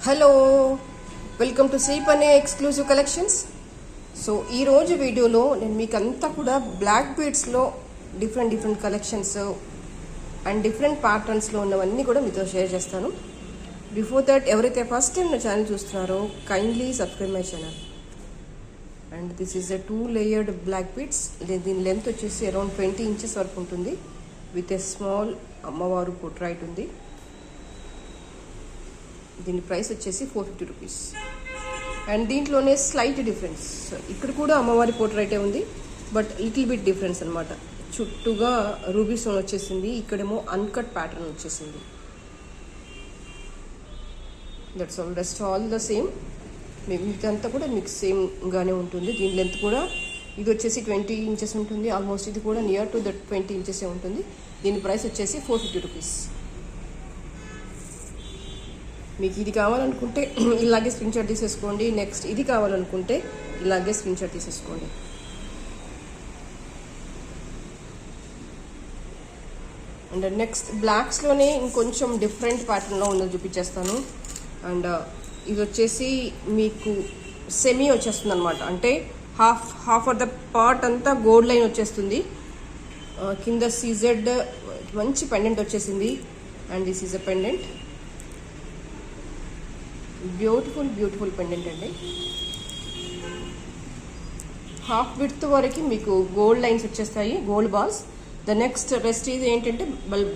Hello, welcome to Sripane exclusive collections. So ఈరోజు వీడియోలో నేను మీకు అంతా కూడా బ్లాక్ బీడ్స్లో డిఫరెంట్ కలెక్షన్స్ అండ్ డిఫరెంట్ ప్యాటర్న్స్లో ఉన్నవన్నీ కూడా మీతో షేర్ చేస్తాను. బిఫోర్ దట్, ఎవరైతే ఫస్ట్ టైం నా ఛానల్ చూస్తున్నారో kindly subscribe my channel. And this is a 2 layered black beads. దీని లెంత్ వచ్చేసి అరౌండ్ 20 ఇంచెస్ వరకు ఉంటుంది. విత్ ఎ స్మాల్ అమ్మవారు పోర్ట్రైట్ ఉంది. దీని ప్రైస్ వచ్చేసి 450 రూపీస్. అండ్ దీంట్లోనే స్లైట్ డిఫరెన్స్, ఇక్కడ కూడా అమ్మవారి పోర్ట్రైటే ఉంది, బట్ లిటిల్ బిట్ డిఫరెన్స్ అనమాట. చుట్టూగా రూబీ స్టోన్ వచ్చేసింది, ఇక్కడేమో అన్కట్ ప్యాటర్న్ వచ్చేసింది. That's all, rest all the same. మిగతా కూడా మీకు సేమ్గానే ఉంటుంది. దీని లెంత్ కూడా ఇది వచ్చేసి 20 ఇంచెస్ ఉంటుంది. ఆల్మోస్ట్ ఇది కూడా నియర్ టు దట్ 20 ఇంచెసే ఉంటుంది. దీని ప్రైస్ వచ్చేసి 450 రూపీస్. మీకు ఇది కావాలనుకుంటే ఇలాగే స్క్రీన్ షాట్ తీసేసుకోండి. నెక్స్ట్ ఇది కావాలనుకుంటే ఇలాగే స్క్రీన్ షాట్ తీసేసుకోండి. అండ్ నెక్స్ట్ బ్లాక్స్లోనే ఇంకొంచెం డిఫరెంట్ ప్యాటర్న్లో ఉన్నది చూపించేస్తాను. అండ్ ఇది వచ్చేసి మీకు సెమీ వచ్చేస్తుంది అనమాట. అంటే హాఫ్ ఆఫ్ ద పార్ట్ అంతా గోల్డ్ లైన్ వచ్చేస్తుంది. కింద సీజెడ్ మంచి పెండెంట్ వచ్చేసింది. And this is a pendant, beautiful pendant అండి. హాఫ్ విడ్త్ వరకు మీకు గోల్డ్ లైన్స్ వచ్చేస్తాయి, gold balls. The next rest ఇది ఏంటంటే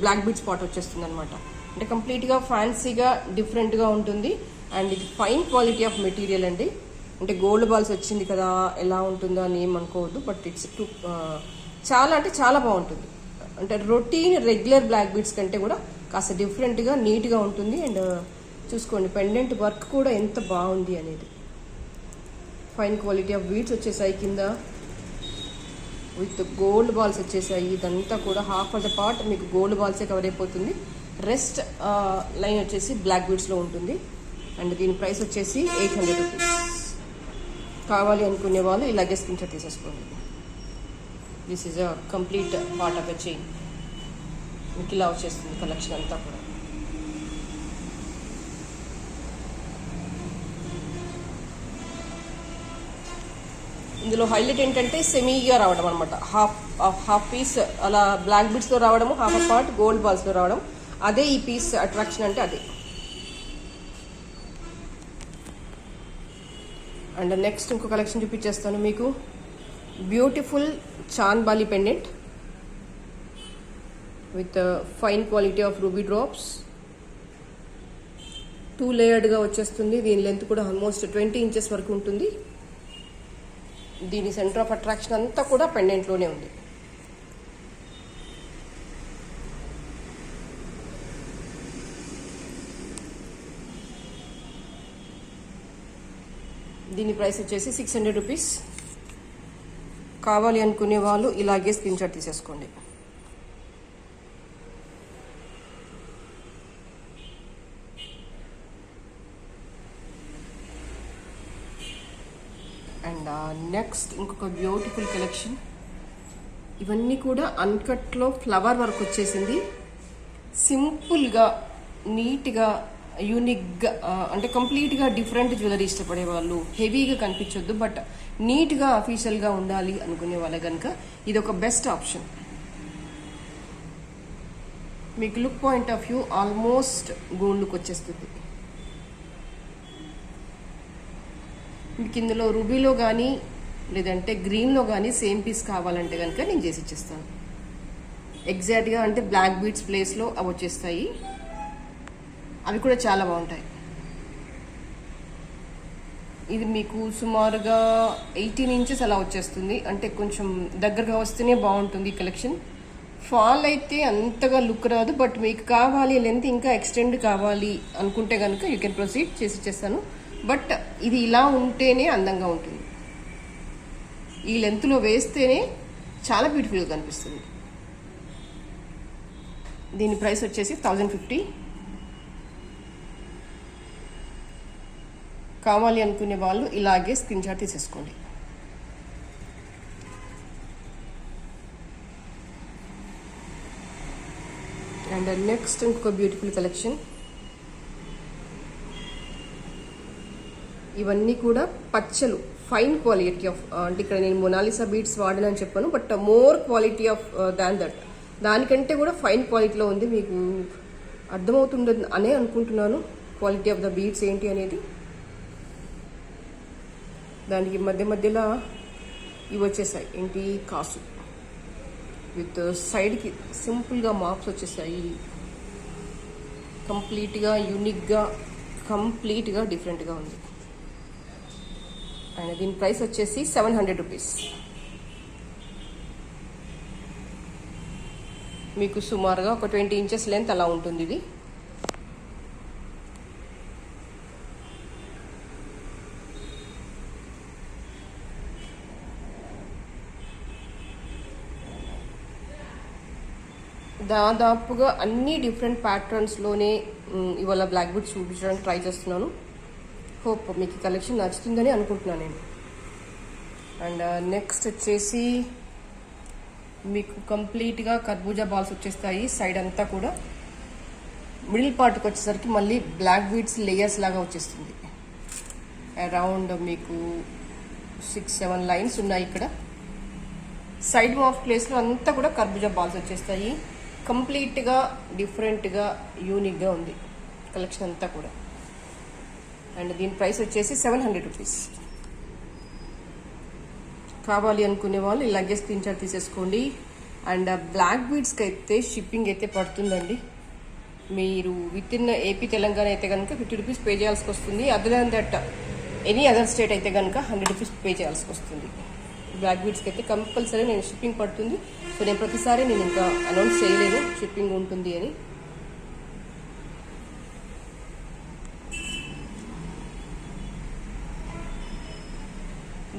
బ్లాక్ బీడ్ స్పాట్ వచ్చేస్తుంది అనమాట. అంటే కంప్లీట్గా ఫ్యాన్సీగా డిఫరెంట్గా ఉంటుంది. అండ్ ఇది ఫైన్ క్వాలిటీ ఆఫ్ మెటీరియల్ అండి. అంటే గోల్డ్ బాల్స్ వచ్చింది కదా ఎలా ఉంటుందో అని ఏమనుకోవద్దు, బట్ ఇట్స్ చాలా అంటే చాలా బాగుంటుంది. అంటే రొటీన్ రెగ్యులర్ బ్లాక్ బీడ్స్ కంటే కూడా కాస్త డిఫరెంట్గా నీట్గా ఉంటుంది. అండ్ చూసుకోండి, పెండెంట్ వర్క్ కూడా ఎంత బాగుంది అనేది. ఫైన్ క్వాలిటీ ఆఫ్ బీడ్స్ వచ్చేసాయి కింద, విత్ గోల్డ్ బాల్స్ వచ్చేసాయి. ఇదంతా కూడా హాఫ్ ఆఫ్ ద పార్ట్ మీకు గోల్డ్ బాల్సే కవర్ అయిపోతుంది. రెస్ట్ లైన్ వచ్చేసి బ్లాక్ బీడ్స్లో ఉంటుంది. అండ్ దీని ప్రైస్ వచ్చేసి 800 రూపీస్. కావాలి అనుకునే వాళ్ళు ఇలాగే స్క్రీన్ షాట్ తీసేసుకోండి. This is a complete part of a chain. మీకు ఇలా వచ్చేస్తుంది కలెక్షన్ అంతా కూడా. ఇందులో హైలైట్ ఏంటంటే సెమీగా రావడం అనమాట. హాఫ్ పీస్ అలా బ్లాక్ బీడ్స్లో రావడము, హాఫ్ పార్ట్ గోల్డ్ బాల్స్లో రావడం. అదే ఈ పీస్ అట్రాక్షన్ అంటే అదే. అండ్ నెక్స్ట్ ఇంకో కలెక్షన్ చూపించేస్తాను మీకు. Beautiful Chan Bali pendant with fine quality of ruby drops. 2 లేయర్డ్గా వచ్చేస్తుంది. దీని లెంత్ కూడా ఆల్మోస్ట్ 20 ఇంచెస్ వరకు ఉంటుంది. దీని సెంటర్ ఆఫ్ అట్రాక్షన్ అంతా కూడా పెండెంట్లోనే ఉంది. దీని ప్రైస్ వచ్చేసి 600 రూపీస్. కావాలి అనుకునే వాళ్ళు ఇలాగే స్క్రీన్ షాట్ తీసేసుకోండి. అండ్ నెక్స్ట్ ఇంకొక బ్యూటిఫుల్ కలెక్షన్. ఇవన్నీ కూడా అన్కట్లో ఫ్లవర్ వర్క్ వచ్చేసింది. సింపుల్గా, నీట్గా, యూనిక్గా, అంటే కంప్లీట్గా డిఫరెంట్ జ్యువెలరీ ఇష్టపడే వాళ్ళు, హెవీగా కనిపించొద్దు బట్ నీట్గా అఫీషియల్గా ఉండాలి అనుకునే వాళ్ళ కనుక ఇది ఒక బెస్ట్ ఆప్షన్. మీకు look point of view almost gold look వచ్చేస్తుంది. మీకు ఇందులో రూబీలో కానీ లేదంటే గ్రీన్లో కానీ సేమ్ పీస్ కావాలంటే కనుక నేను చేసి ఇచ్చేస్తాను. ఎగ్జాక్ట్గా అంటే బ్లాక్ బీడ్స్ ప్లేస్లో అవి వచ్చేస్తాయి. అవి కూడా చాలా బాగుంటాయి. ఇది మీకు సుమారుగా 18 ఇంచెస్ అలా వచ్చేస్తుంది. అంటే కొంచెం దగ్గరగా వస్తేనే బాగుంటుంది ఈ కలెక్షన్. ఫాల్ అయితే అంతగా లుక్ రాదు, బట్ మీకు కావాలి లెంత్ ఇంకా ఎక్స్టెండ్ కావాలి అనుకుంటే కనుక యూ కెన్ ప్రొసీడ్, చేసి ఇచ్చేస్తాను. బట్ ఇది ఇలా ఉంటేనే అందంగా ఉంటుంది. ఈ లెంత్లో వేస్తేనే చాలా బ్యూటిఫుల్గా కనిపిస్తుంది. దీని ప్రైస్ వచ్చేసి 1050. కావాలి అనుకునే వాళ్ళు ఇలాగే స్క్రీన్ షాట్ తీసేసుకోండి. అండ్ నెక్స్ట్ ఇంకొక బ్యూటిఫుల్ కలెక్షన్. ఇవన్నీ కూడా పచ్చలు, ఫైన్ క్వాలిటీ ఆఫ్, అంటే ఇక్కడ నేను మొనాలిసా బీడ్స్ వాడనని చెప్పాను, but more quality of than that, దానికంటే కూడా ఫైన్ క్వాలిటీలో ఉంది. మీకు అర్థమవుతుండదు అనే అనుకుంటున్నాను క్వాలిటీ ఆఫ్ ద బీడ్స్ ఏంటి అనేది. దానికి మధ్య మధ్యలో ఇవి వచ్చేసాయి ఏంటి, కాసు విత్ సైడ్కి సింపుల్గా మార్క్స్ వచ్చేసాయి. కంప్లీట్గా యూనిక్గా, కంప్లీట్గా డిఫరెంట్గా ఉంది. అండ్ దీని ప్రైస్ వచ్చేసి 700 రూపీస్. మీకు సుమారుగా ఒక 20 ఇంచెస్ లెంత్ అలా ఉంటుంది ఇది. దాదాపుగా అన్ని డిఫరెంట్ ప్యాటర్న్స్లోనే ఇవాళ బ్లాక్ బీడ్స్ చూపించడానికి ట్రై చేస్తున్నాను. హోప్ మీకు కలెక్షన్ నచ్చుతుందని అనుకుంటున్నాను నేను. అండ్ నెక్స్ట్ వచ్చేసి మీకు కంప్లీట్గా కర్బూజా బాల్స్ వచ్చేస్తాయి. సైడ్ అంతా కూడా మిడిల్ పార్ట్కి వచ్చేసరికి మళ్ళీ బ్లాక్ బీడ్స్ లేయర్స్ లాగా వచ్చేస్తుంది. అరౌండ్ మీకు 6-7 లైన్స్ ఉన్నాయి ఇక్కడ. సైడ్ ఆఫ్ ప్లేస్లో అంతా కూడా కర్బూజా బాల్స్ వచ్చేస్తాయి. కంప్లీట్గా డిఫరెంట్గా యూనిక్గా ఉంది కలెక్షన్ అంతా కూడా. అండ్ దీని ప్రైస్ వచ్చేసి 700 రూపీస్. కావాలి అనుకునే వాళ్ళు ఇలాగే స్క్రీన్ షాట్ తీసేసుకోండి. అండ్ బ్లాక్ బీడ్స్కి అయితే షిప్పింగ్ అయితే పడుతుందండి. మీరు విత్ ఇన్ ఏపీ తెలంగాణ అయితే కనుక 50 రూపీస్ పే చేయాల్సి వస్తుంది. Other than that any other state అయితే కనుక 100 రూపీస్ పే చేయాల్సి వస్తుంది. బ్లాక్ బీడ్స్కి అయితే కంపల్సరీ నేను షిప్పింగ్ పడుతుంది. సో నేను ప్రతిసారి నేను ఇంకా అనౌన్స్ చేయలేను షిప్పింగ్ ఉంటుంది అని.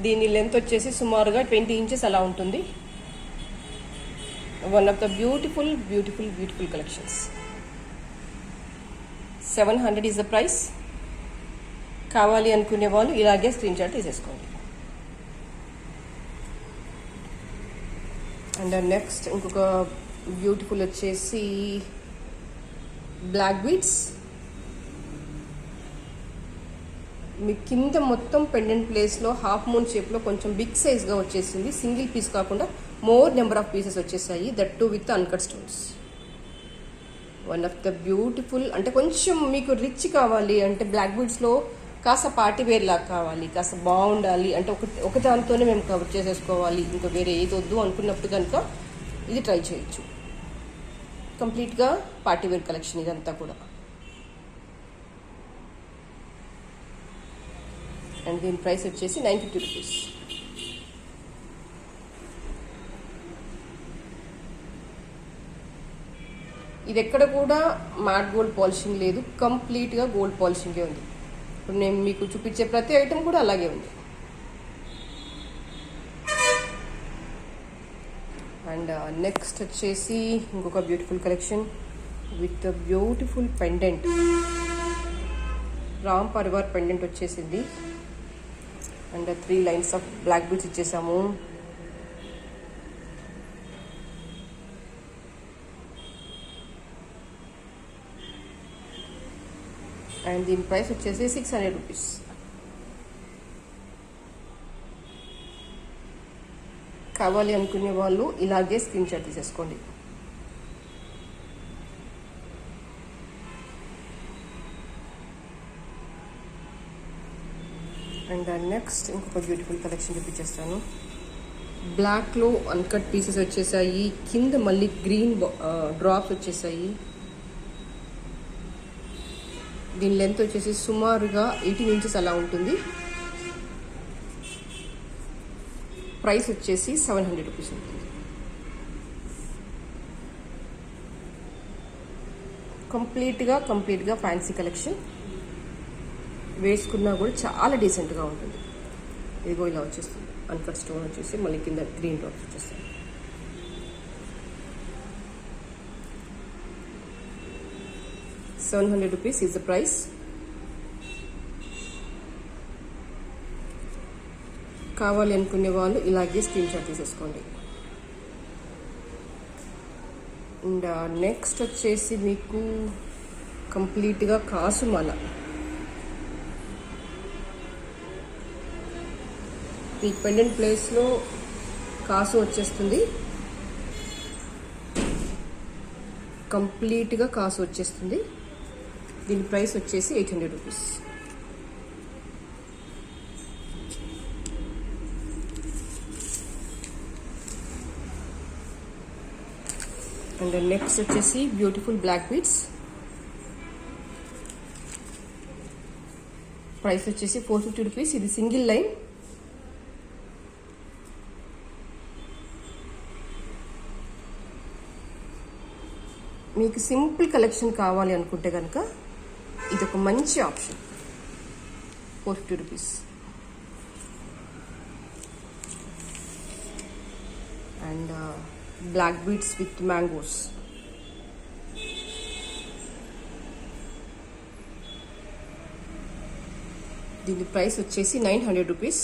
దీని లెంత్ వచ్చేసి సుమారుగా 20 ఇంచెస్ అలా ఉంటుంది. One of the beautiful beautiful beautiful collections. 700 is the price. కావాలి అనుకునే వాళ్ళు ఇలాగే స్క్రీన్ షాట్ తీసేసుకోండి. అండ్ నెక్స్ట్ ఇంకొక బ్యూటిఫుల్ వచ్చేసి బ్లాక్ బీడ్స్. మీ కింద మొత్తం పెండెంట్ ప్లేస్లో హాఫ్ మూన్ షేప్లో కొంచెం బిగ్ సైజ్గా వచ్చేసింది. సింగిల్ పీస్ కాకుండా మోర్ నెంబర్ ఆఫ్ పీసెస్ వచ్చేసాయి. That to with uncut stones. One of the beautiful, అంటే కొంచెం మీకు రిచ్ కావాలి అంటే బ్లాక్ బీడ్స్లో కాస్త పార్టీ వేర్ లాగా కావాలి, కాస్త బాగుండాలి అంటే ఒక దానితోనే మేము కవర్ చేసేసుకోవాలి, ఇంకా వేరే ఏది వద్దు అనుకున్నప్పుడు కనుక ఇది ట్రై చేయొచ్చు. కంప్లీట్గా పార్టీ వేర్ కలెక్షన్ ఇదంతా కూడా. అండ్ దీని ప్రైస్ వచ్చేసి 950 రూపీస్. ఇది ఎక్కడ కూడా మ్యాట్ గోల్డ్ పాలిషింగ్ లేదు, కంప్లీట్గా గోల్డ్ పాలిషింగే ఉంది. ఇప్పుడు నేను మీకు చూపించే ప్రతి ఐటెం కూడా అలాగే ఉంది. అండ్ నెక్స్ట్ వచ్చేసి ఇంకొక beautiful collection with beautiful pendant. Ram Parivar pendant వచ్చేసింది. And 3 lines of black beads ఇచ్చేసాము. అండ్ దీని ప్రైస్ వచ్చేసి 600 రూపీస్. కావాలి అనుకునే వాళ్ళు ఇలాగే స్క్రీన్ షాట్ తీసేసుకోండి. అండ్ నెక్స్ట్ ఇంకొక బ్యూటిఫుల్ కలెక్షన్ చూపించేస్తాను. బ్లాక్లో అన్కట్ పీసెస్ వచ్చేసాయి. కింద మళ్ళీ గ్రీన్ డ్రాప్స్ వచ్చేసాయి. దీని లెంత్ వచ్చేసి సుమారుగా 18 ఇంచెస్ అలా ఉంటుంది. ప్రైస్ వచ్చేసి 700 రూపీస్ ఉంటుంది. కంప్లీట్గా ఫ్యాన్సీ కలెక్షన్. వేసుకున్నా కూడా చాలా డీసెంట్గా ఉంటుంది. ఇదిగో ఇలా వచ్చేస్తుంది. అన్కట్ స్టోన్ వచ్చేసి మళ్ళీ కింద గ్రీన్ డ్రాప్స్ వచ్చేస్తాయి. ₹700 is the price. కావాలి అనుకునే వాళ్ళు ఇలాగే స్క్రీన్ షాట్ తీసేసుకోండి. అండ్ నెక్స్ట్ వచ్చేసి మీకు కంప్లీట్గా కాసుమాల. ఈ పెండెంట్ ప్లేస్లో కాసు వచ్చేస్తుంది, కంప్లీట్గా కాసు వచ్చేస్తుంది. దీని ప్రైస్ వచ్చేసి 800 రూపీస్. అండ్ నెక్స్ట్ వచ్చేసి బ్యూటిఫుల్ బ్లాక్ బీడ్స్. ప్రైస్ వచ్చేసి 450 రూపీస్. ఇది సింగిల్ లైన్. మీకు సింపుల్ కలెక్షన్ కావాలి అనుకుంటే కనుక ఇది ఒక మంచి option. 450 rupees. And black beads with mangoes. దీని ప్రైస్ వచ్చేసి 900 రూపీస్.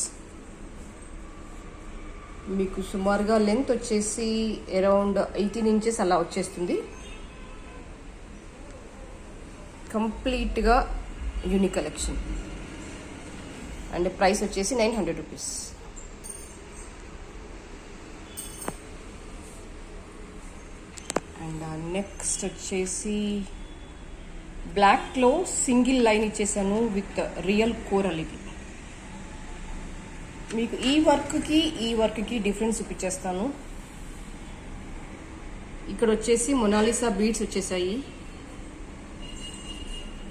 మీకు సుమారుగా లెంత్ వచ్చేసి అరౌండ్ 18 ఇంచెస్ అలా వచ్చేస్తుంది. కంప్లీట్గా యూనిక్ కలెక్షన్. అండ్ ప్రైస్ వచ్చేసి 900 రూపీస్. అండ్ నెక్స్ట్ వచ్చేసి బ్లాక్లో సింగిల్ లైన్ ఇచ్చేసాను విత్ రియల్ కోరల్. ఇది మీకు ఈ వర్క్కి డిఫరెన్స్ చూపించేస్తాను. ఇక్కడ వచ్చేసి మొనాలిసా బీడ్స్ వచ్చేసాయి.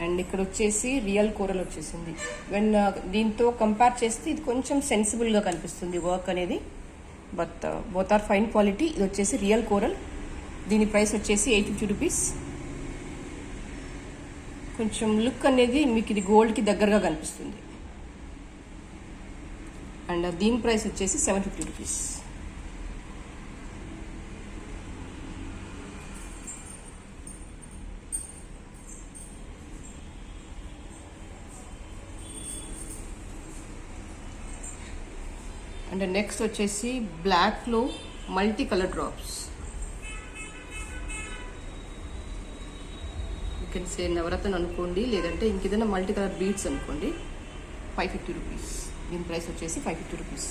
అండ్ ఇక్కడ వచ్చేసి రియల్ కోరల్ వచ్చేసింది. వెన్ దీంతో కంపేర్ చేస్తే ఇది కొంచెం సెన్సిబుల్గా కనిపిస్తుంది వర్క్ అనేది. But both are fine quality. ఇది వచ్చేసి రియల్ కోరల్. దీని ప్రైస్ వచ్చేసి 850 రూపీస్. కొంచెం లుక్ అనేది మీకు ఇది గోల్డ్కి దగ్గరగా కనిపిస్తుంది. అండ్ దీని ప్రైస్ వచ్చేసి 750 రూపీస్. అండ్ నెక్స్ట్ వచ్చేసి బ్లాక్లో multi colour drops. You can say navaratna అనుకోండి, లేదంటే ఇంకేదైనా మల్టీ కలర్ బీడ్స్ అనుకోండి. 550 రూపీస్. దీని ప్రైస్ వచ్చేసి 550 రూపీస్.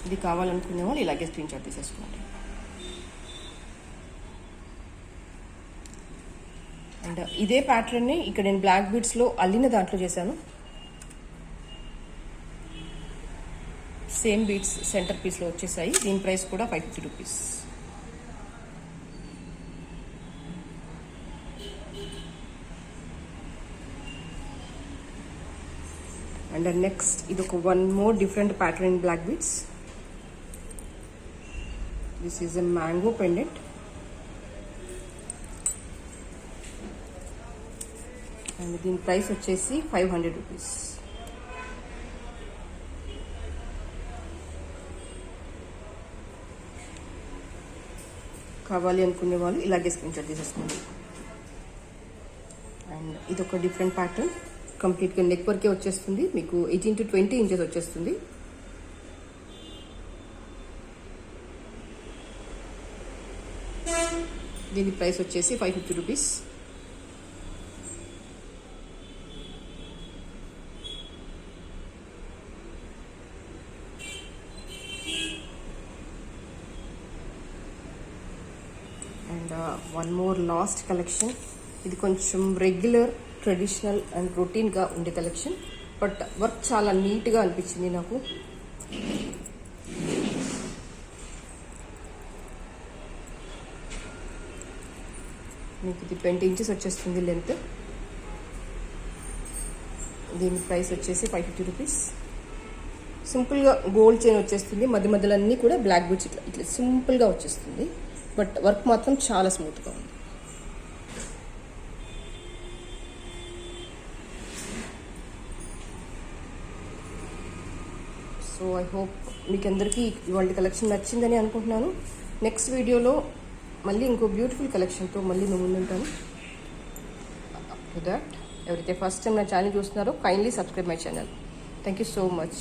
ఇది కావాలనుకునే వాళ్ళు ఇలాగే స్క్రీన్ షాట్ తీసేసుకోండి. అండ్ ఇదే ప్యాటర్న్ని ఇక్కడ నేను బ్లాక్ బీడ్స్లో అల్లిన దాంట్లో చేశాను. సేమ్ బీడ్స్ సెంటర్ పీస్లో వచ్చేసాయి. దీని ప్రైస్ కూడా 550 రూపీస్. అండ్ నెక్స్ట్ ఇది ఒక one more different pattern in black beads. This is a mango pendant. And దీని ప్రైస్ వచ్చేసి 500 రూపీస్. కావాలి అనుకునే వాళ్ళు ఇలాగే స్క్రీన్ షాట్ తీసేసుకోండి. అండ్ ఇది ఒక డిఫరెంట్ ప్యాటర్న్. కంప్లీట్గా నెక్ వరకే వచ్చేస్తుంది. మీకు 18 to 20 ఇంచెస్ వచ్చేస్తుంది. దీని ప్రైస్ వచ్చేసి 550 rupees. And one more last collection. ఇది కొంచెం రెగ్యులర్, ట్రెడిషనల్ అండ్ రొటీన్గా ఉండే కలెక్షన్. బట్ వర్క్ చాలా నీట్గా అనిపించింది నాకు. మీకు ఇది 20 ఇంచెస్ వచ్చేస్తుంది లెంత్. దీని ప్రైస్ వచ్చేసి 550 రూపీస్. సింపుల్గా గోల్డ్ చైన్ వచ్చేస్తుంది. మధ్య మధ్యలో అన్నీ కూడా బ్లాక్ బీడ్స్ ఇట్లా సింపుల్గా వచ్చేస్తుంది. బట్ వర్క్ మాత్రం చాలా స్మూత్గా ఉంది. సో ఐ హోప్ మీకు అందరికీ ఇవాళ కలెక్షన్ నచ్చిందని అనుకుంటున్నాను. నెక్స్ట్ వీడియోలో మళ్ళీ ఇంకో బ్యూటిఫుల్ కలెక్షన్తో మళ్ళీ మేము ముందుంటాను. ఫర్ దాట్ ఎవరైతే ఫస్ట్ టైం నా ఛానల్ చూస్తున్నారో kindly subscribe my channel. Thank you so much.